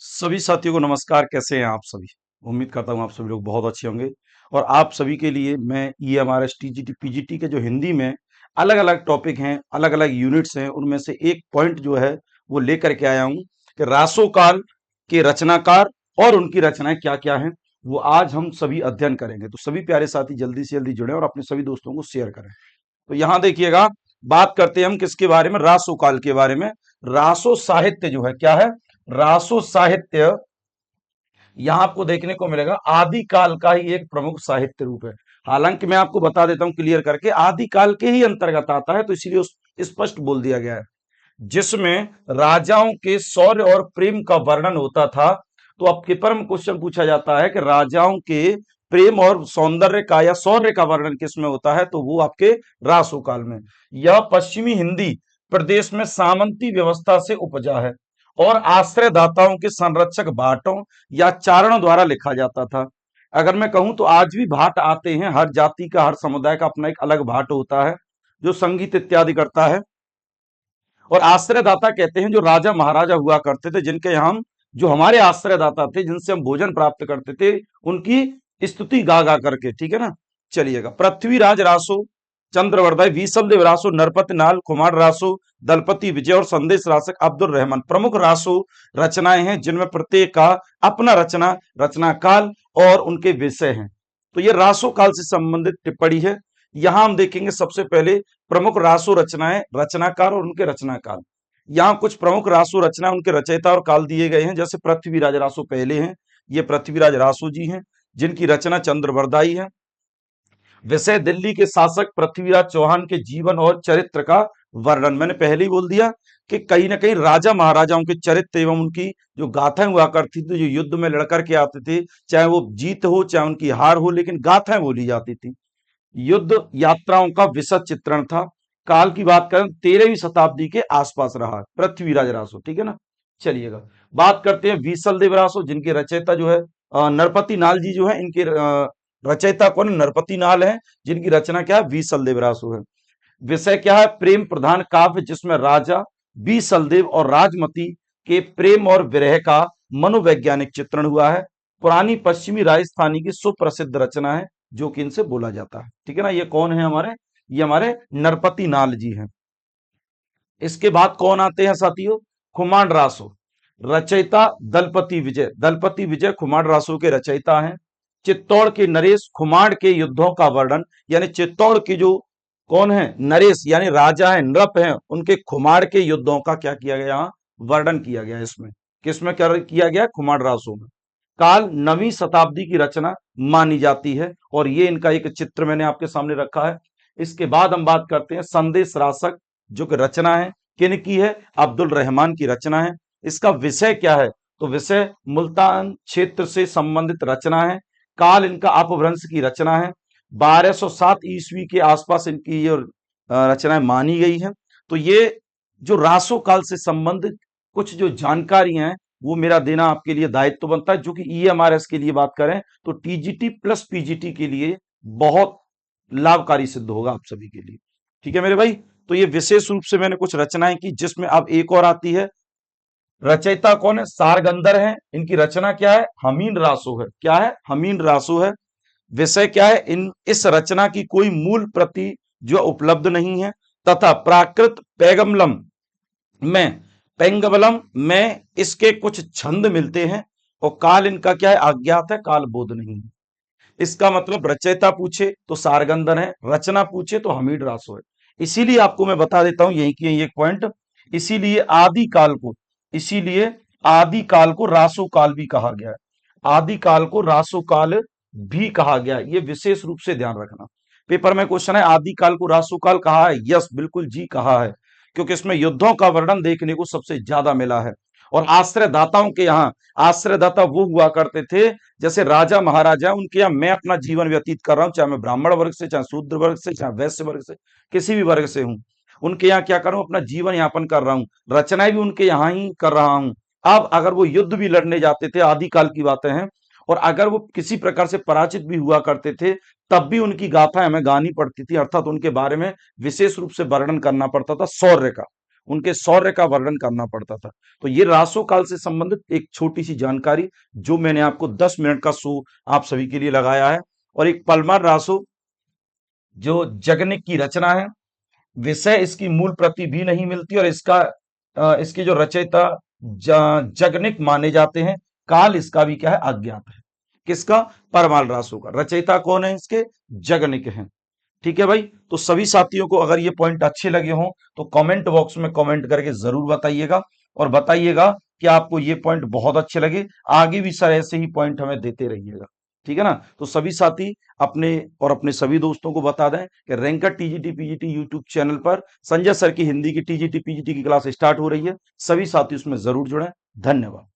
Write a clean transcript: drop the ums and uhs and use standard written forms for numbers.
सभी साथियों को नमस्कार। कैसे हैं आप सभी? उम्मीद करता हूं आप सभी लोग बहुत अच्छे होंगे। और आप सभी के लिए मैं ईएमआरएस टीजीटी पीजीटी के जो हिंदी में अलग अलग टॉपिक हैं, अलग अलग यूनिट्स हैं, उनमें से एक पॉइंट जो है वो लेकर के आया हूं कि रासोकाल के रचनाकार और उनकी रचनाएं क्या क्या हैं, वो आज हम सभी अध्ययन करेंगे। तो सभी प्यारे साथी जल्दी से जल्दी जुड़े और अपने सभी दोस्तों को शेयर करें। तो यहां देखिएगा, बात करते हैं हम किसके बारे में? रासो काल के बारे में। रासो साहित्य जो है क्या है? रासो साहित्य यहां आपको देखने को मिलेगा आदिकाल का ही एक प्रमुख साहित्य रूप है। हालांकि मैं आपको बता देता हूं क्लियर करके, आदिकाल के ही अंतर्गत आता है, तो इसीलिए स्पष्ट बोल दिया गया है। जिसमें राजाओं के शौर्य और प्रेम का वर्णन होता था। तो अब पेपर में क्वेश्चन पूछा जाता है कि राजाओं के प्रेम और सौंदर्य का या शौर्य का वर्णन किस में होता है, तो वो आपके रासो काल में। यह पश्चिमी हिंदी प्रदेश में सामंती व्यवस्था से उपजा है और आश्रयदाताओं के संरक्षक भाटों या चारणों द्वारा लिखा जाता था। अगर मैं कहूं तो आज भी भाट आते हैं, हर जाति का हर समुदाय का अपना एक अलग भाट होता है जो संगीत इत्यादि करता है। और आश्रयदाता कहते हैं जो राजा महाराजा हुआ करते थे, जिनके यहाँ हम जो हमारे आश्रयदाता थे, जिनसे हम भोजन प्राप्त करते थे, उनकी स्तुति गा गा करके। ठीक है ना? चलिएगा। पृथ्वीराज रासो, चंद्रवर्धय, बीसल देव रासो, नरपति नाल, कुमार रासो, दलपति विजय और संदेश रासक अब्दुल रहमान प्रमुख रासो रचनाएं हैं, जिनमें प्रत्येक का अपना रचना काल और उनके विषय हैं। तो ये रासो काल से संबंधित टिप्पणी है। यहां हम देखेंगे सबसे पहले प्रमुख रासो रचनाएं, रचनाकार और उनके रचनाकाल। यहाँ कुछ प्रमुख रासो रचना, उनके रचयिता और काल दिए गए हैं। जैसे पृथ्वीराज रासो पहले हैं, ये पृथ्वीराज रासो जी हैं, जिनकी रचना चंद्रवरदाई है। विषय दिल्ली के शासक पृथ्वीराज चौहान के जीवन और चरित्र का वर्णन। मैंने पहले ही बोल दिया कि कहीं ना कहीं राजा महाराजाओं के चरित्र एवं उनकी जो गाथाएं हुआ करती थी, जो युद्ध में लड़कर के आते थे, चाहे वो जीत हो चाहे उनकी हार हो, लेकिन गाथाएं बोली जाती थी। युद्ध यात्राओं का विशद चित्रण था। काल की बात करें 13वीं शताब्दी के आसपास रहा पृथ्वीराज रासो। ठीक है ना? चलिएगा, बात करते हैं बीसल देव रासो, जिनके रचयिता जो है नरपति नाल जी जो है, इनके रचयिता कौन? नरपति नाल है, जिनकी रचना क्या है? बीसल देव रासो है। विषय क्या है? प्रेम प्रधान काव्य, जिसमें राजा बीसलदेव और राजमती के प्रेम और विरह का मनोवैज्ञानिक चित्रण हुआ है। पुरानी पश्चिमी राजस्थानी की सुप्रसिद्ध रचना है, जो कि इनसे बोला जाता है। ठीक है ना? ये कौन है हमारे? ये हमारे नरपति नाल जी हैं। इसके बाद कौन आते हैं साथियों? खुमाण रासो, रचयिता दलपति विजय। दलपति विजय खुमाण रासो के रचयिता हैं। चित्तौड़ के नरेश खुमाण के युद्धों का वर्णन, यानी चित्तौड़ के जो कौन है? नरेश यानी राजा है, नृप है, उनके खुमाण के युद्धों का क्या किया गया? यहाँ वर्णन किया गया। इसमें किसमें क्या किया गया? खुमाण रासो में। काल 9वीं शताब्दी की रचना मानी जाती है और ये इनका एक चित्र मैंने आपके सामने रखा है। इसके बाद हम बात करते हैं संदेश रासक, जो कि रचना है किन की है? अब्दुल रहमान की रचना है। इसका विषय क्या है? तो विषय मुल्तान क्षेत्र से संबंधित रचना है। काल इनका अपभ्रंश की रचना है। 1207 ईस्वी के आसपास इनकी ये रचनाएं मानी गई है। तो ये जो रासो काल से संबंधित कुछ जो जानकारियां हैं, वो मेरा देना आपके लिए दायित्व बनता है। जो कि ईएमआरएस के लिए बात करें तो टीजीटी प्लस पीजीटी के लिए बहुत लाभकारी सिद्ध होगा आप सभी के लिए। ठीक है मेरे भाई? तो ये विशेष रूप से मैंने कुछ रचनाएं की, जिसमें अब एक और आती है। रचयिता कौन है? सारगंदर है। इनकी रचना क्या है? हमीन रासो है। क्या है? हमीन रासो है। विषय क्या है? इस रचना की कोई मूल प्रति जो उपलब्ध नहीं है, तथा प्राकृत में पेंगबलम में इसके कुछ छंद मिलते हैं। और काल इनका क्या है? अज्ञात है, काल बोध नहीं है। इसका मतलब रचयिता पूछे तो सारगंदन है, रचना पूछे तो हमीद रासो है। इसीलिए आपको मैं बता देता हूं यही की यही एक पॉइंट। इसीलिए आदिकाल को इसीलिए आदिकाल को रासो काल भी कहा गया है। आदिकाल को रासो काल भी कहा गया है, ये विशेष रूप से ध्यान रखना। पेपर में क्वेश्चन है आदिकाल को रासो काल कहा है? यस, बिल्कुल जी कहा है, क्योंकि इसमें युद्धों का वर्णन देखने को सबसे ज्यादा मिला है। और आश्रयदाताओं के यहाँ आश्रयदाता वो हुआ करते थे, जैसे राजा महाराजा, उनके यहाँ मैं अपना जीवन व्यतीत कर रहा हूं, चाहे मैं ब्राह्मण वर्ग से, चाहे शूद्र वर्ग से, चाहे वैश्य वर्ग से, किसी भी वर्ग से हूं, उनके यहाँ क्या कर रहा हूं? अपना जीवन यापन कर रहा हूं, रचनाएं भी उनके यहाँ ही कर रहा हूं। अब अगर वो युद्ध भी लड़ने जाते थे, आदिकाल की बातें हैं, और अगर वो किसी प्रकार से पराजित भी हुआ करते थे, तब भी उनकी गाथा हमें गानी पड़ती थी, अर्थात उनके बारे में विशेष रूप से वर्णन करना पड़ता था शौर्य का। उनके शौर्य का वर्णन करना पड़ता था। तो ये रासो काल से संबंधित एक छोटी सी जानकारी जो मैंने आपको 10 मिनट का शो आप सभी के लिए लगाया है। और एक पलमार रासो जो जगनिक की रचना है, विषय इसकी मूल प्रति भी नहीं मिलती और इसके जो रचयिता जगनिक माने जाते हैं। काल इसका भी क्या है, अज्ञात है। किसका? परमाल रासो का रचयिता कौन है इसके? जगनिक हैं। ठीक है भाई। तो सभी साथियों को अगर ये पॉइंट अच्छे लगे हों तो कमेंट बॉक्स में कमेंट करके जरूर बताइएगा, और बताइएगा कि आपको ये पॉइंट बहुत अच्छे लगे। आगे भी सर ऐसे ही पॉइंट हमें देते रहिएगा, ठीक है ना। तो सभी साथी अपने सभी दोस्तों को बता दें कि ranker TGT PGT YouTube channel पर संजय सर की हिंदी की टीजीटी पीजीटी की क्लास स्टार्ट हो रही है। सभी साथी उसमें जरूर जुड़ें। धन्यवाद।